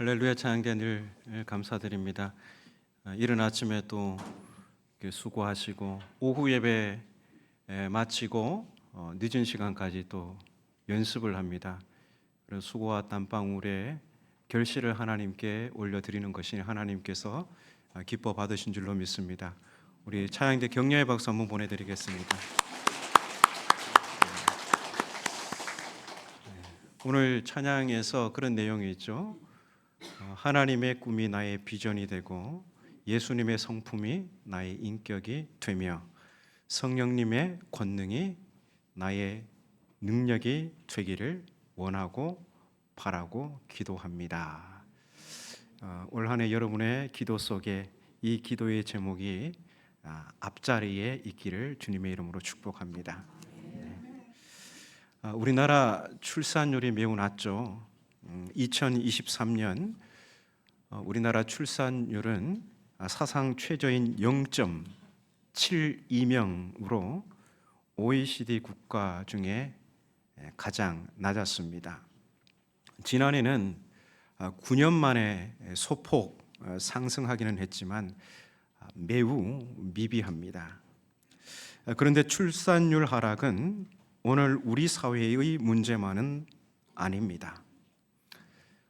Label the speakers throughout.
Speaker 1: 할렐루야 찬양대 늘 감사드립니다. 이른 아침에 또 수고하시고 오후 예배 마치고 늦은 시간까지 또 연습을 합니다. 그래서 수고와 땀방울에 결실을 하나님께 올려드리는 것이 하나님께서 기뻐 받으신 줄로 믿습니다. 우리 찬양대 격려의 박수 한번 보내드리겠습니다. 오늘 찬양에서 그런 내용이 있죠. 하나님의 꿈이 나의 비전이 되고 예수님의 성품이 나의 인격이 되며 성령님의 권능이 나의 능력이 되기를 원하고 바라고 기도합니다. 올 한 해 여러분의 기도 속에 이 기도의 제목이 앞자리에 있기를 주님의 이름으로 축복합니다. 우리나라 출산율이 매우 낮죠. 2023년 우리나라 출산율은 사상 최저인 0.72명으로 OECD 국가 중에 가장 낮았습니다. 지난해는 9년 만에 소폭 상승하기는 했지만 매우 미비합니다. 그런데 출산율 하락은 오늘 우리 사회의 문제만은 아닙니다.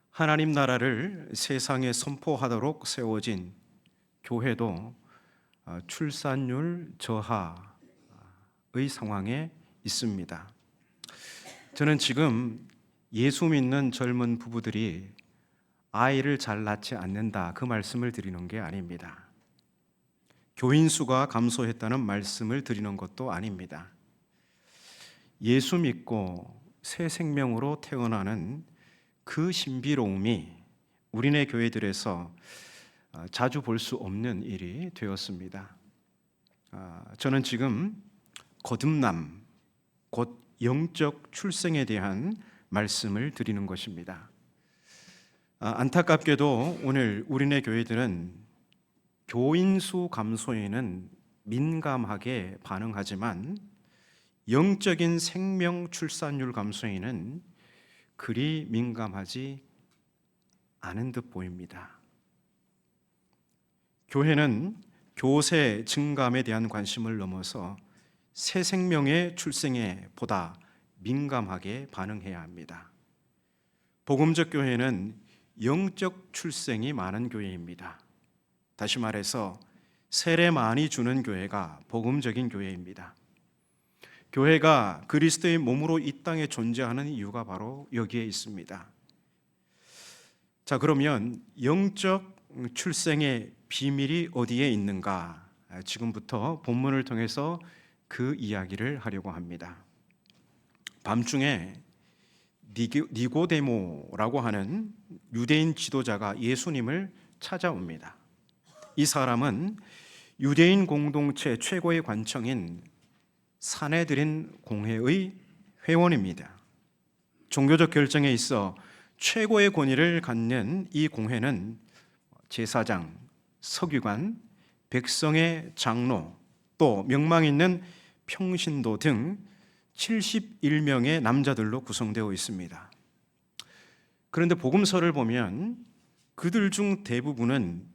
Speaker 1: 하나님 나라를 세상에 선포하도록 세워진 교회도 출산율 저하의 상황에 있습니다. 저는 지금 예수 믿는 젊은 부부들이 아이를 잘 낳지 않는다 그 말씀을 드리는 게 아닙니다. 교인 수가 감소했다는 말씀을 드리는 것도 아닙니다. 예수 믿고 새 생명으로 태어나는 그 신비로움이 우리네 교회들에서 자주 볼 수 없는 일이 되었습니다. 저는 지금 거듭남, 곧 영적 출생에 대한 말씀을 드리는 것입니다. 안타깝게도 오늘 우리네 교회들은 교인 수 감소에는 민감하게 반응하지만 영적인 생명 출산율 감소에는 그리 민감하지 않은 듯 보입니다. 교회는 교세 증감에 대한 관심을 넘어서 새 생명의 출생에 보다 민감하게 반응해야 합니다. 복음적 교회는 영적 출생이 많은 교회입니다. 다시 말해서 세례 많이 주는 교회가 복음적인 교회입니다. 교회가 그리스도의 몸으로 이 땅에 존재하는 이유가 바로 여기에 있습니다. 자, 그러면 영적 출생의 비밀이 어디에 있는가? 지금부터 본문을 통해서 그 이야기를 하려고 합니다. 밤중에 니고데모라고 하는 유대인 지도자가 예수님을 찾아옵니다. 이 사람은 유대인 공동체 최고의 관청인 산헤드린 공회의 회원입니다. 종교적 결정에 있어 최고의 권위를 갖는 이 공회는 제사장, 서기관, 백성의 장로, 또 명망 있는 평신도 등 71명의 남자들로 구성되어 있습니다. 그런데 복음서를 보면 그들 중 대부분은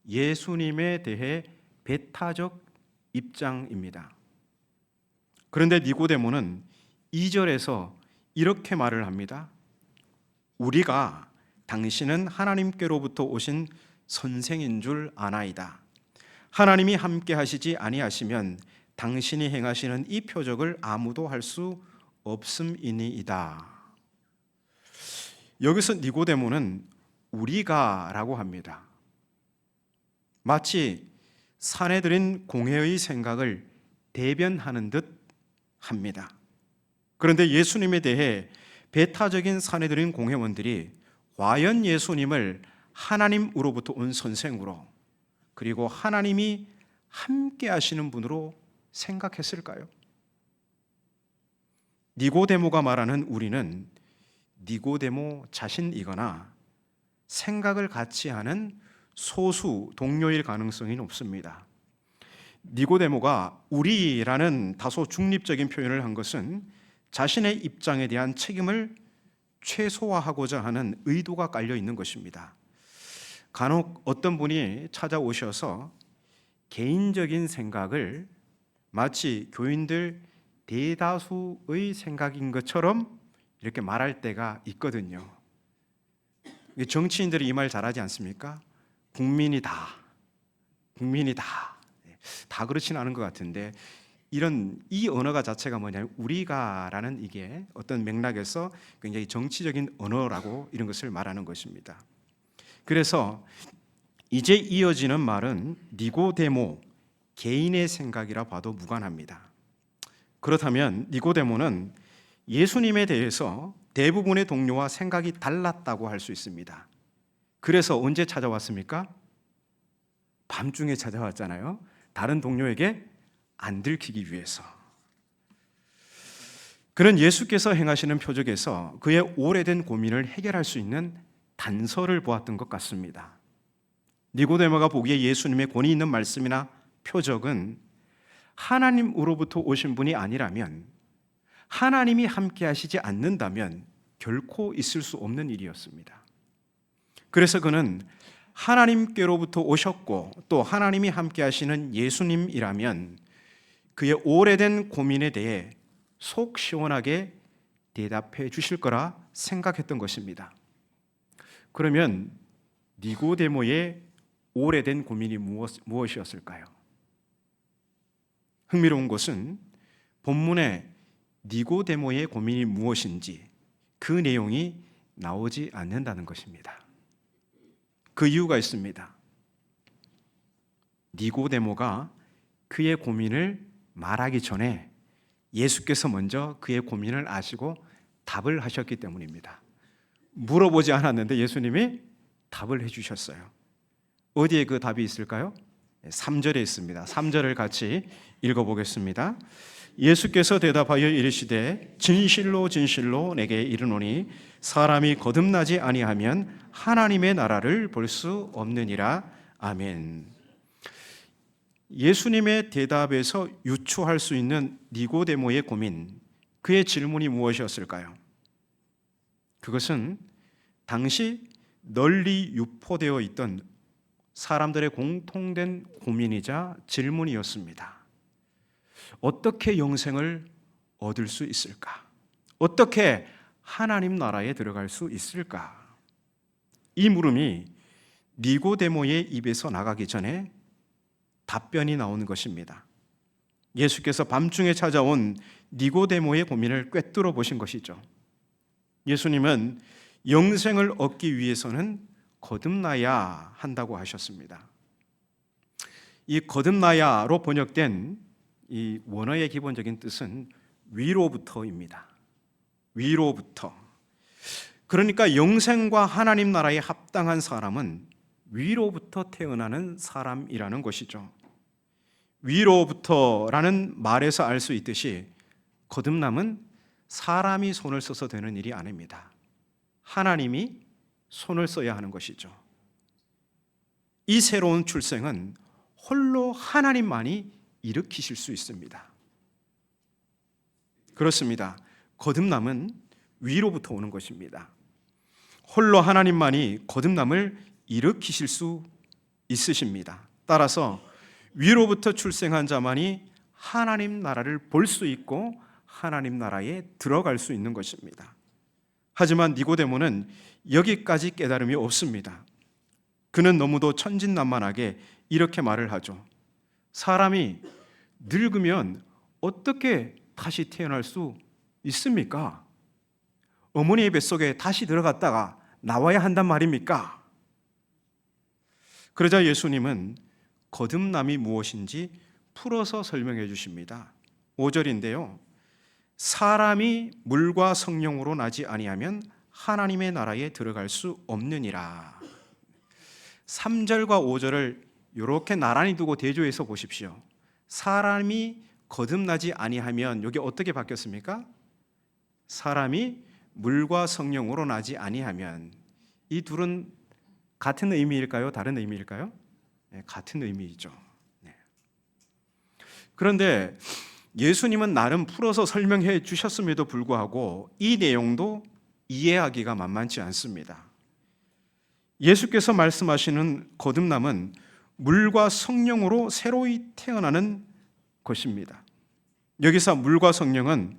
Speaker 1: 예수님에 대해 배타적 입장입니다. 그런데 니고데모는 2절에서 이렇게 말을 합니다. 우리가 당신은 하나님께로부터 오신 선생인 줄 아나이다. 하나님이 함께 하시지 아니하시면 당신이 행하시는 이 표적을 아무도 할 수 없음이니이다. 여기서 니고데모는 우리가라고 합니다. 마치 산헤드린 공회의 생각을 대변하는 듯 합니다. 그런데 예수님에 대해 배타적인 산헤드린 공회원들이 과연 예수님을 하나님으로부터 온 선생으로 그리고 하나님이 함께 하시는 분으로 생각했을까요? 니고데모가 말하는 우리는 니고데모 자신이거나 생각을 같이 하는 소수 동료일 가능성이 높습니다. 니고데모가 우리라는 다소 중립적인 표현을 한 것은 자신의 입장에 대한 책임을 최소화하고자 하는 의도가 깔려 있는 것입니다. 간혹 어떤 분이 찾아오셔서 개인적인 생각을 마치 교인들 대다수의 생각인 것처럼 이렇게 말할 때가 있거든요. 정치인들이 이 말 잘하지 않습니까? 국민이 다 그렇지는 않은 것 같은데, 이 언어가 자체가 뭐냐면 우리가라는 이게 어떤 맥락에서 굉장히 정치적인 언어라고 이런 것을 말하는 것입니다. 그래서 이제 이어지는 말은 니고데모, 개인의 생각이라 봐도 무관합니다. 그렇다면 니고데모는 예수님에 대해서 대부분의 동료와 생각이 달랐다고 할 수 있습니다. 그래서 언제 찾아왔습니까? 밤중에 찾아왔잖아요. 다른 동료에게 안 들키기 위해서. 그는 예수께서 행하시는 표적에서 그의 오래된 고민을 해결할 수 있는 단서를 보았던 것 같습니다. 니고데모가 보기에 예수님의 권위 있는 말씀이나 표적은 하나님으로부터 오신 분이 아니라면, 하나님이 함께 하시지 않는다면 결코 있을 수 없는 일이었습니다. 그래서 그는 하나님께로부터 오셨고 또 하나님이 함께 하시는 예수님이라면 그의 오래된 고민에 대해 속 시원하게 대답해 주실 거라 생각했던 것입니다. 그러면 니고데모의 오래된 고민이 무엇이었을까요? 흥미로운 것은 본문에 니고데모의 고민이 무엇인지 그 내용이 나오지 않는다는 것입니다. 그 이유가 있습니다. 니고데모가 그의 고민을 말하기 전에 예수께서 먼저 그의 고민을 아시고 답을 하셨기 때문입니다. 물어보지 않았는데 예수님이 답을 해주셨어요. 어디에 그 답이 있을까요? 3절에 있습니다. 3절을 같이 읽어보겠습니다. 예수께서 대답하여 이르시되 진실로 진실로 내게 이르노니 사람이 거듭나지 아니하면 하나님의 나라를 볼 수 없느니라. 아멘. 예수님의 대답에서 유추할 수 있는 니고데모의 고민, 그의 질문이 무엇이었을까요? 그것은 당시 널리 유포되어 있던 사람들의 공통된 고민이자 질문이었습니다. 어떻게 영생을 얻을 수 있을까? 어떻게 하나님 나라에 들어갈 수 있을까? 이 물음이 니고데모의 입에서 나가기 전에 답변이 나오는 것입니다. 예수께서 밤중에 찾아온 니고데모의 고민을 꿰뚫어 보신 것이죠. 예수님은 영생을 얻기 위해서는 거듭나야 한다고 하셨습니다. 이 거듭나야로 번역된 이 원어의 기본적인 뜻은 위로부터입니다. 위로부터. 그러니까 영생과 하나님 나라에 합당한 사람은 위로부터 태어나는 사람이라는 것이죠. 위로부터라는 말에서 알 수 있듯이 거듭남은 사람이 손을 써서 되는 일이 아닙니다. 하나님이 손을 써야 하는 것이죠. 이 새로운 출생은 홀로 하나님만이 일으키실 수 있습니다. 그렇습니다. 거듭남은 위로부터 오는 것입니다. 홀로 하나님만이 거듭남을 일으키실 수 있으십니다. 따라서 위로부터 출생한 자만이 하나님 나라를 볼 수 있고 하나님 나라에 들어갈 수 있는 것입니다. 하지만 니고데모는 여기까지 깨달음이 없습니다. 그는 너무도 천진난만하게 이렇게 말을 하죠. 사람이 늙으면 어떻게 다시 태어날 수 있습니까? 어머니의 뱃속에 다시 들어갔다가 나와야 한단 말입니까? 그러자 예수님은 거듭남이 무엇인지 풀어서 설명해 주십니다. 5절인데요. 사람이 물과 성령으로 나지 아니하면 하나님의 나라에 들어갈 수 없느니라. 3절과 5절을 이렇게 나란히 두고 대조해서 보십시오. 사람이 거듭나지 아니하면 여기 어떻게 바뀌었습니까? 사람이 물과 성령으로 나지 아니하면. 이 둘은 같은 의미일까요? 다른 의미일까요? 네, 같은 의미이죠. 네. 그런데 예수님은 나름 풀어서 설명해 주셨음에도 불구하고 이 내용도
Speaker 2: 이해하기가 만만치 않습니다. 예수께서 말씀하시는 거듭남은 물과 성령으로 새로이 태어나는 것입니다. 여기서 물과 성령은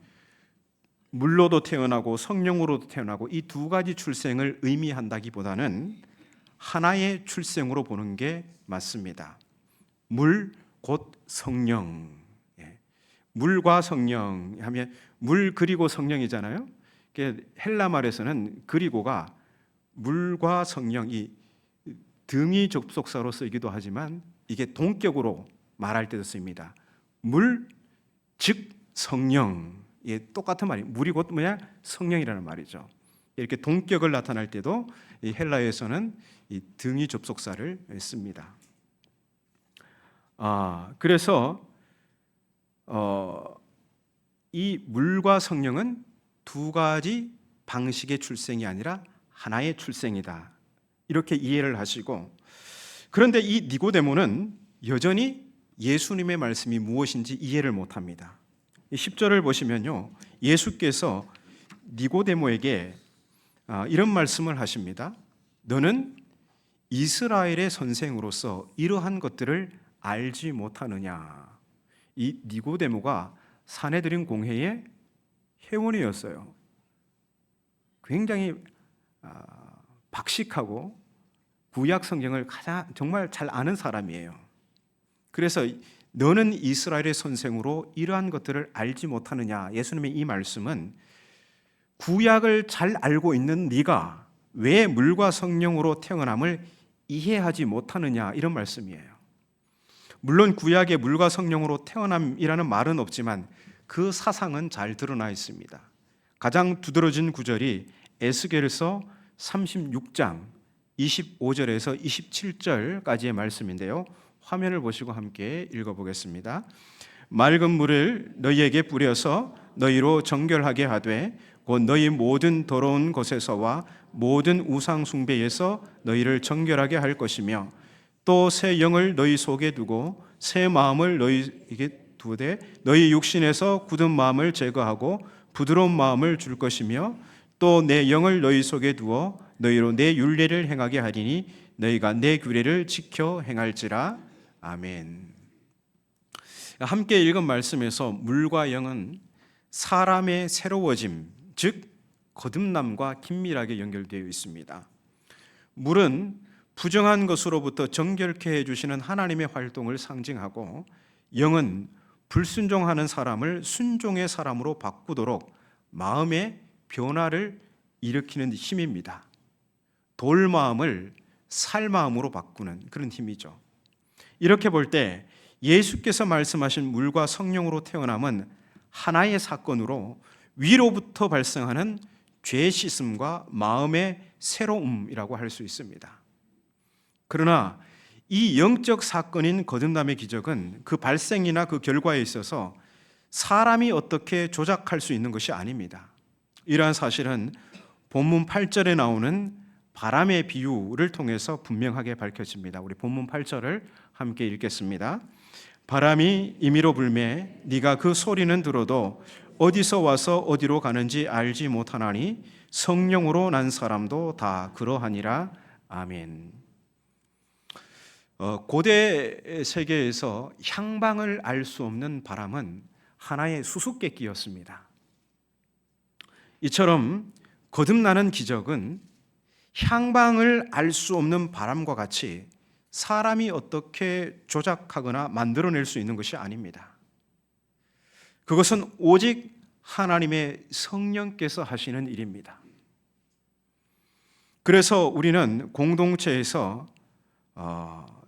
Speaker 2: 물로도 태어나고 성령으로도 태어나고 이 두 가지 출생을 의미한다기보다는 하나의 출생으로 보는 게 맞습니다. 물 곧 성령. 물과 성령 하면 물 그리고 성령이잖아요. 헬라 말에서는 그리고가 물과 성령이 등위 접속사로 쓰이기도 하지만 이게 동격으로 말할 때도 쓰입니다. 물 즉 성령. 똑같은 말이 물이 곧 뭐냐? 성령이라는 말이죠. 이렇게 동격을 나타낼 때도 이 헬라에서는 이 등위 접속사를 씁니다. 그래서 이 물과 성령은 두 가지 방식의 출생이 아니라 하나의 출생이다. 이렇게 이해를 하시고, 그런데 이 니고데모는 여전히 예수님의 말씀이 무엇인지 이해를 못합니다. 10절을 보시면요, 예수께서 니고데모에게 이런 말씀을 하십니다. 너는 이스라엘의 선생으로서 이러한 것들을 알지 못하느냐. 이 니고데모가 산헤드린 공회의 회원이었어요. 굉장히 박식하고 구약 성경을 정말 잘 아는 사람이에요. 그래서 너는 이스라엘의 선생으로 이러한 것들을 알지 못하느냐. 예수님의 이 말씀은 구약을 잘 알고 있는 네가 왜 물과 성령으로 태어남을 이해하지 못하느냐, 이런 말씀이에요. 물론 구약에 물과 성령으로 태어남이라는 말은 없지만 그 사상은 잘 드러나 있습니다. 가장 두드러진 구절이 에스겔서 36장 25절에서 27절까지의 말씀인데요. 화면을 보시고 함께 읽어보겠습니다. 맑은 물을 너희에게 뿌려서 너희로 정결하게 하되 곧 너희 모든 더러운 것에서와 모든 우상 숭배에서 너희를 정결하게 할 것이며 또 새 영을 너희 속에 두고 새 마음을 너희에게 두되 너희 육신에서 굳은 마음을 제거하고 부드러운 마음을 줄 것이며 또 내 영을 너희 속에 두어 너희로 내 율례를 행하게 하리니 너희가 내 규례를 지켜 행할지라. 아멘. 함께 읽은 말씀에서 물과 영은 사람의 새로워짐, 즉 거듭남과 긴밀하게 연결되어 있습니다. 물은 부정한 것으로부터 정결케 해주시는 하나님의 활동을 상징하고, 영은 불순종하는 사람을 순종의 사람으로 바꾸도록 마음의 변화를 일으키는 힘입니다. 돌마음을 살마음으로 바꾸는 그런 힘이죠. 이렇게 볼 때 예수께서 말씀하신 물과 성령으로 태어남은 하나의 사건으로 위로부터 발생하는 죄 씻음과 마음의 새로움이라고 할 수 있습니다. 그러나 이 영적 사건인 거듭남의 기적은 그 발생이나 그 결과에 있어서 사람이 어떻게 조작할 수 있는 것이 아닙니다. 이러한 사실은 본문 8절에 나오는 바람의 비유를 통해서 분명하게 밝혀집니다. 우리 본문 8절을 함께 읽겠습니다. 바람이 임의로 불매 네가 그 소리는 들어도 어디서 와서 어디로 가는지 알지 못하나니 성령으로 난 사람도 다 그러하니라. 아멘. 고대 세계에서 향방을 알 수 없는 바람은 하나의 수수께끼였습니다. 이처럼 거듭나는 기적은 향방을 알 수 없는 바람과 같이 사람이 어떻게 조작하거나 만들어낼 수 있는 것이 아닙니다. 그것은 오직 하나님의 성령께서 하시는 일입니다. 그래서 우리는 공동체에서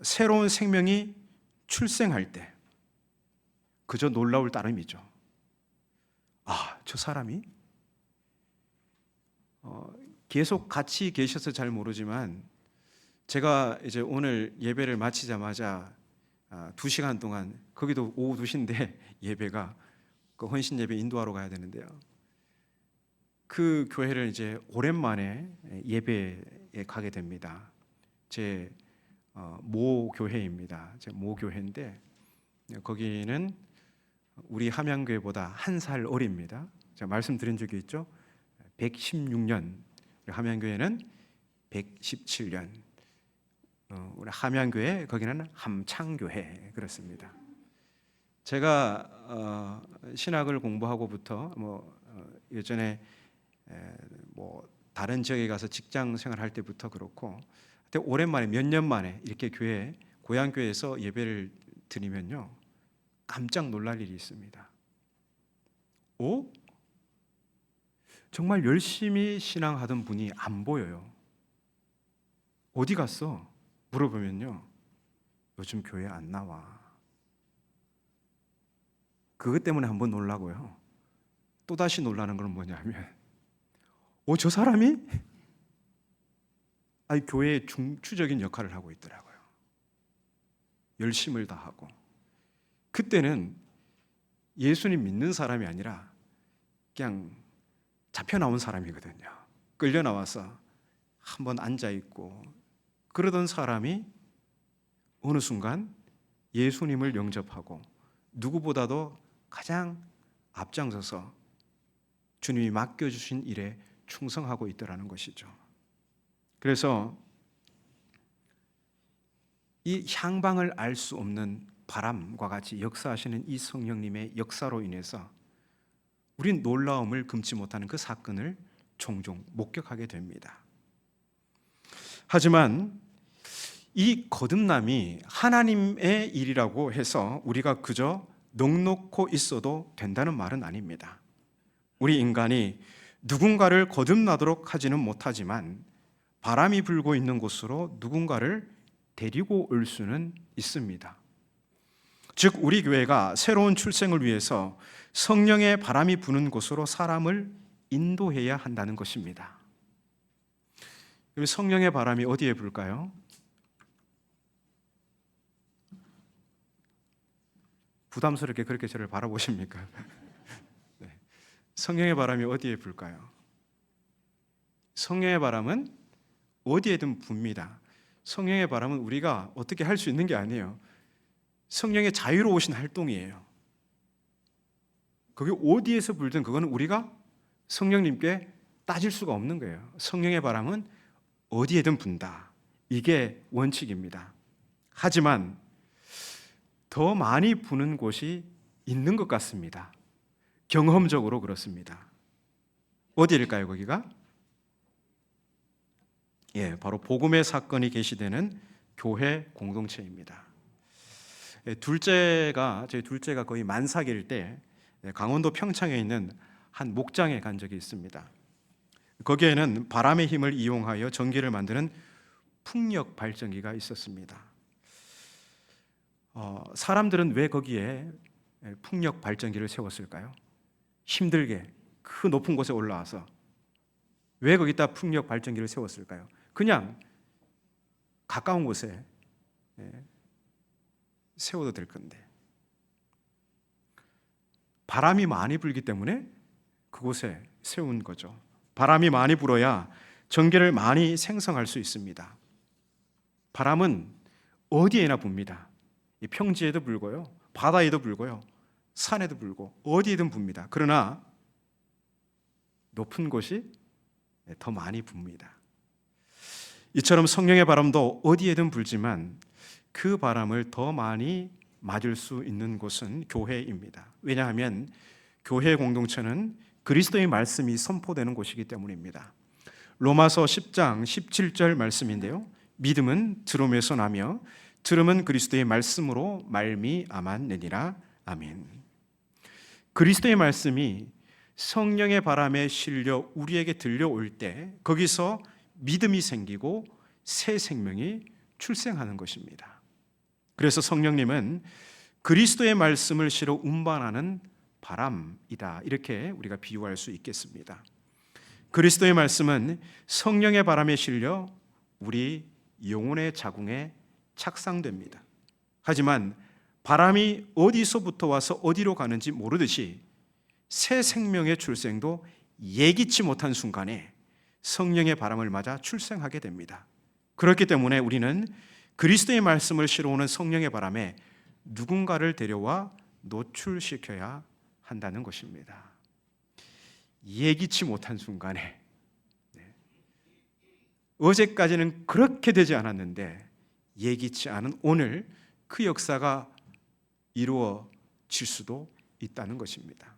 Speaker 2: 새로운 생명이 출생할 때 그저 놀라울 따름이죠. 저 사람이 계속 같이 계셔서 잘 모르지만 제가 이제 오늘 예배를 마치자마자 2시간 동안, 거기도 오후 2시인데 예배가 그 헌신 예배 인도하러 가야 되는데요. 그 교회를 이제 오랜만에 예배에 가게 됩니다. 제 모 교회입니다. 제 모 교회인데 거기는 우리 함양교회보다 1살 어립니다. 제가 말씀드린 적이 있죠. 116년, 우리 함양교회는 117년, 우리 함양교회 거기는 함창교회 그렇습니다. 제가 신학을 공부하고부터 예전에 다른 지역에 가서 직장 생활할 때부터 그렇고, 오랜만에 몇 년 만에 이렇게 고향 교회에서 예배를 드리면요 깜짝 놀랄 일이 있습니다. 오? 정말 열심히 신앙하던 분이 안 보여요. 어디 갔어? 물어보면요 요즘 교회 안 나와. 그것 때문에 한번 놀라고요. 또다시 놀라는 건 뭐냐면 저 사람이 교회의 중추적인 역할을 하고 있더라고요. 열심을 다하고. 그때는 예수님 믿는 사람이 아니라 그냥 잡혀 나온 사람이거든요. 끌려 나와서 한번 앉아 있고 그러던 사람이 어느 순간 예수님을 영접하고 누구보다도 가장 앞장서서 주님이 맡겨주신 일에 충성하고 있더라는 것이죠. 그래서 이 향방을 알 수 없는 바람과 같이 역사하시는 이 성령님의 역사로 인해서 우린 놀라움을 금치 못하는 그 사건을 종종 목격하게 됩니다. 하지만 이 거듭남이 하나님의 일이라고 해서 우리가 그저 넋놓고 있어도 된다는 말은 아닙니다. 우리 인간이 누군가를 거듭나도록 하지는 못하지만 바람이 불고 있는 곳으로 누군가를 데리고 올 수는 있습니다. 즉 우리 교회가 새로운 출생을 위해서 성령의 바람이 부는 곳으로 사람을 인도해야 한다는 것입니다. 성령의 바람이 어디에 불까요? 부담스럽게 그렇게 저를 바라보십니까? 네. 성령의 바람이 어디에 불까요? 성령의 바람은 어디에든 붑니다. 성령의 바람은 우리가 어떻게 할 수 있는 게 아니에요. 성령의 자유로우신 활동이에요. 그게 어디에서 불든 그거는 우리가 성령님께 따질 수가 없는 거예요. 성령의 바람은 어디에든 분다. 이게 원칙입니다. 하지만 더 많이 부는 곳이 있는 것 같습니다. 경험적으로 그렇습니다. 어디일까요, 거기가? 바로 복음의 사건이 계시되는 교회 공동체입니다. 저희 둘째가 거의 만삭일 때 강원도 평창에 있는 한 목장에 간 적이 있습니다. 거기에는 바람의 힘을 이용하여 전기를 만드는 풍력 발전기가 있었습니다. 사람들은 왜 거기에 풍력 발전기를 세웠을까요? 힘들게 그 높은 곳에 올라와서 왜 거기다 풍력 발전기를 세웠을까요? 그냥 가까운 곳에 세워도 될 건데 바람이 많이 불기 때문에 그곳에 세운 거죠. 바람이 많이 불어야 전기를 많이 생성할 수 있습니다. 바람은 어디에나 붑니다. 평지에도 불고요, 바다에도 불고요, 산에도 불고 어디에든 붑니다. 그러나 높은 곳이 더 많이 붑니다. 이처럼 성령의 바람도 어디에든 불지만 그 바람을 더 많이 맞을 수 있는 곳은 교회입니다. 왜냐하면 교회 공동체는 그리스도의 말씀이 선포되는 곳이기 때문입니다. 로마서 10장 17절 말씀인데요, 믿음은 들음에서 나며 들음은 그리스도의 말씀으로 말미암았느니라. 아멘. 그리스도의 말씀이 성령의 바람에 실려 우리에게 들려올 때 거기서 믿음이 생기고 새 생명이 출생하는 것입니다. 그래서 성령님은 그리스도의 말씀을 실어 운반하는 바람이다, 이렇게 우리가 비유할 수 있겠습니다. 그리스도의 말씀은 성령의 바람에 실려 우리 영혼의 자궁에 착상됩니다. 하지만 바람이 어디서부터 와서 어디로 가는지 모르듯이 새 생명의 출생도 예기치 못한 순간에 성령의 바람을 맞아 출생하게 됩니다. 그렇기 때문에 우리는 그리스도의 말씀을 실어오는 성령의 바람에 누군가를 데려와 노출시켜야 한다는 것입니다. 예기치 못한 순간에, 어제까지는 그렇게 되지 않았는데 예기치 않은 오늘 그 역사가 이루어질 수도 있다는 것입니다.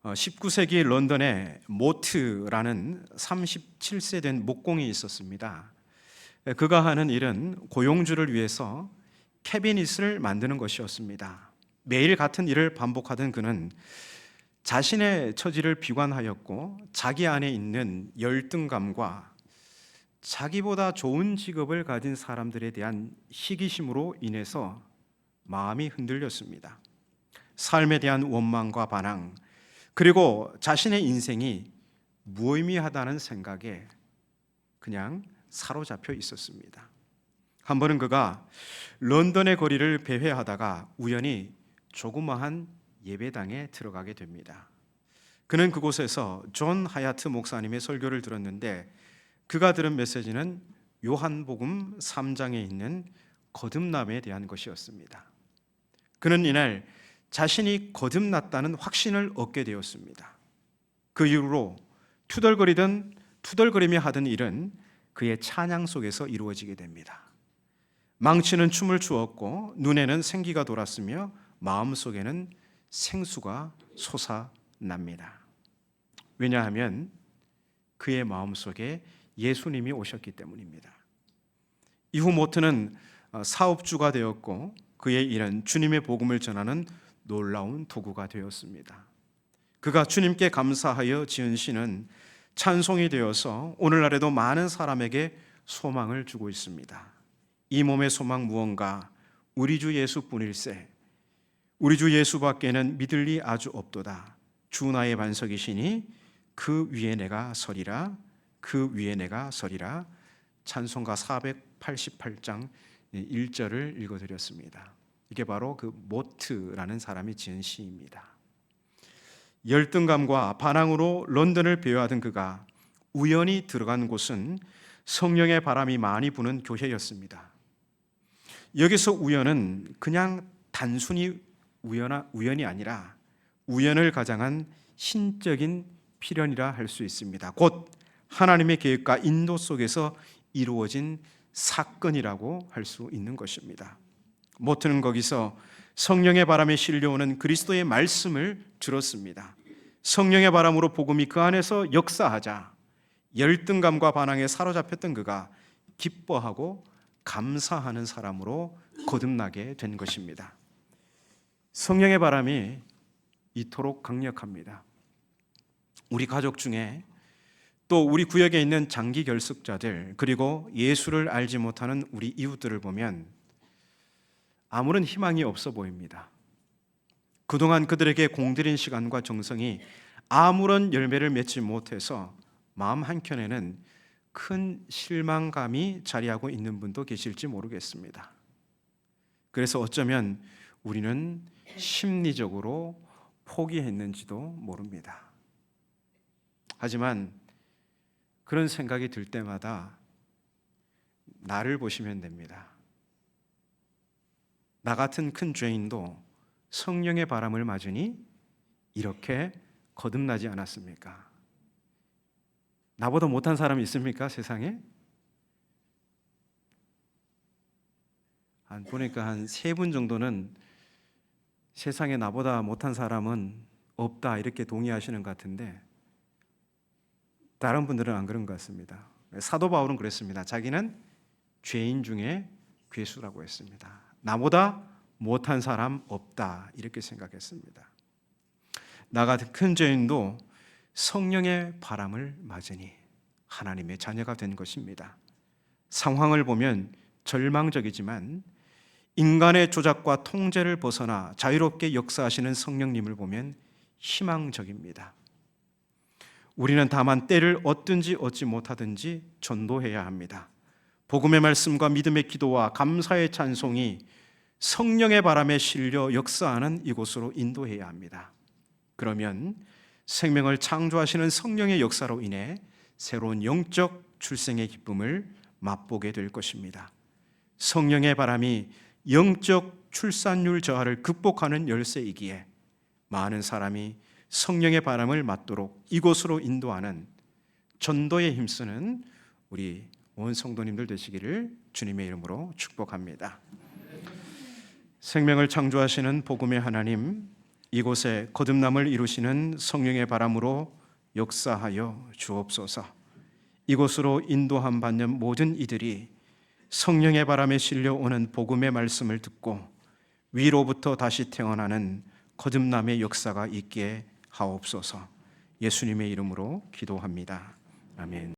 Speaker 2: 19세기 런던에 모트라는 37세 된 목공이 있었습니다. 그가 하는 일은 고용주를 위해서 캐비닛을 만드는 것이었습니다. 매일 같은 일을 반복하던 그는 자신의 처지를 비관하였고 자기 안에 있는 열등감과 자기보다 좋은 직업을 가진 사람들에 대한 시기심으로 인해서 마음이 흔들렸습니다. 삶에 대한 원망과 반항, 그리고 자신의 인생이 무의미하다는 생각에 그냥 사로잡혀 있었습니다. 한 번은 그가 런던의 거리를 배회하다가 우연히 조그마한 예배당에 들어가게 됩니다. 그는 그곳에서 존 하야트 목사님의 설교를 들었는데 그가 들은 메시지는 요한복음 3장에 있는 거듭남에 대한 것이었습니다. 그는 이날 자신이 거듭났다는 확신을 얻게 되었습니다. 그 이후로 투덜거리며 하던 일은 그의 찬양 속에서 이루어지게 됩니다. 망치는 춤을 추었고 눈에는 생기가 돌았으며 마음속에는 생수가 솟아납니다. 왜냐하면 그의 마음속에 예수님이 오셨기 때문입니다. 이후 모트는 사업주가 되었고 그의 일은 주님의 복음을 전하는 놀라운 도구가 되었습니다. 그가 주님께 감사하여 지은 시는 찬송이 되어서 오늘날에도 많은 사람에게 소망을 주고 있습니다. 이 몸의 소망 무언가 우리 주 예수뿐일세. 우리 주 예수밖에는 믿을 리 아주 없도다. 주 나의 반석이시니 그 위에 내가 서리라. 그 위에 내가 서리라. 찬송가 488장 1절을 읽어드렸습니다. 이게 바로 그 모트라는 사람이 지은 시입니다. 열등감과 반항으로 런던을 배회하던 그가 우연히 들어간 곳은 성령의 바람이 많이 부는 교회였습니다. 여기서 우연은 그냥 단순히 우연이 아니라 우연을 가장한 신적인 필연이라 할 수 있습니다. 곧 하나님의 계획과 인도 속에서 이루어진 사건이라고 할 수 있는 것입니다. 모트는 거기서 성령의 바람에 실려오는 그리스도의 말씀을 들었습니다. 성령의 바람으로 복음이 그 안에서 역사하자 열등감과 반항에 사로잡혔던 그가 기뻐하고 감사하는 사람으로 거듭나게 된 것입니다. 성령의 바람이 이토록 강력합니다. 우리 가족 중에 또 우리 구역에 있는 장기 결석자들 그리고 예수를 알지 못하는 우리 이웃들을 보면 아무런 희망이 없어 보입니다. 그동안 그들에게 공들인 시간과 정성이 아무런 열매를 맺지 못해서 마음 한켠에는 큰 실망감이 자리하고 있는 분도 계실지 모르겠습니다. 그래서 어쩌면 우리는 심리적으로 포기했는지도 모릅니다. 하지만 그런 생각이 들 때마다 나를 보시면 됩니다. 나 같은 큰 죄인도 성령의 바람을 맞으니 이렇게 거듭나지 않았습니까? 나보다 못한 사람이 있습니까? 세상에? 보니까 한 3분 정도는 세상에 나보다 못한 사람은 없다 이렇게 동의하시는 것 같은데 다른 분들은 안 그런 것 같습니다. 사도 바울은 그랬습니다. 자기는 죄인 중에 괴수라고 했습니다. 나보다 못한 사람 없다 이렇게 생각했습니다. 나 같은 큰 죄인도 성령의 바람을 맞으니 하나님의 자녀가 된 것입니다. 상황을 보면 절망적이지만 인간의 조작과 통제를 벗어나 자유롭게 역사하시는 성령님을 보면 희망적입니다. 우리는 다만 때를 얻든지 얻지 못하든지 전도해야 합니다. 복음의 말씀과 믿음의 기도와 감사의 찬송이 성령의 바람에 실려 역사하는 이곳으로 인도해야 합니다. 그러면 생명을 창조하시는 성령의 역사로 인해 새로운 영적 출생의 기쁨을 맛보게 될 것입니다. 성령의 바람이 영적 출산율 저하를 극복하는 열쇠이기에 많은 사람이 성령의 바람을 맞도록 이곳으로 인도하는 전도에 힘쓰는 우리 온 성도님들 되시기를 주님의 이름으로 축복합니다. 생명을 창조하시는 복음의 하나님, 이곳에 거듭남을 이루시는 성령의 바람으로 역사하여 주옵소서. 이곳으로 인도함 받는 모든 이들이 성령의 바람에 실려오는 복음의 말씀을 듣고 위로부터 다시 태어나는 거듭남의 역사가 있게 하옵소서. 예수님의 이름으로 기도합니다. 아멘.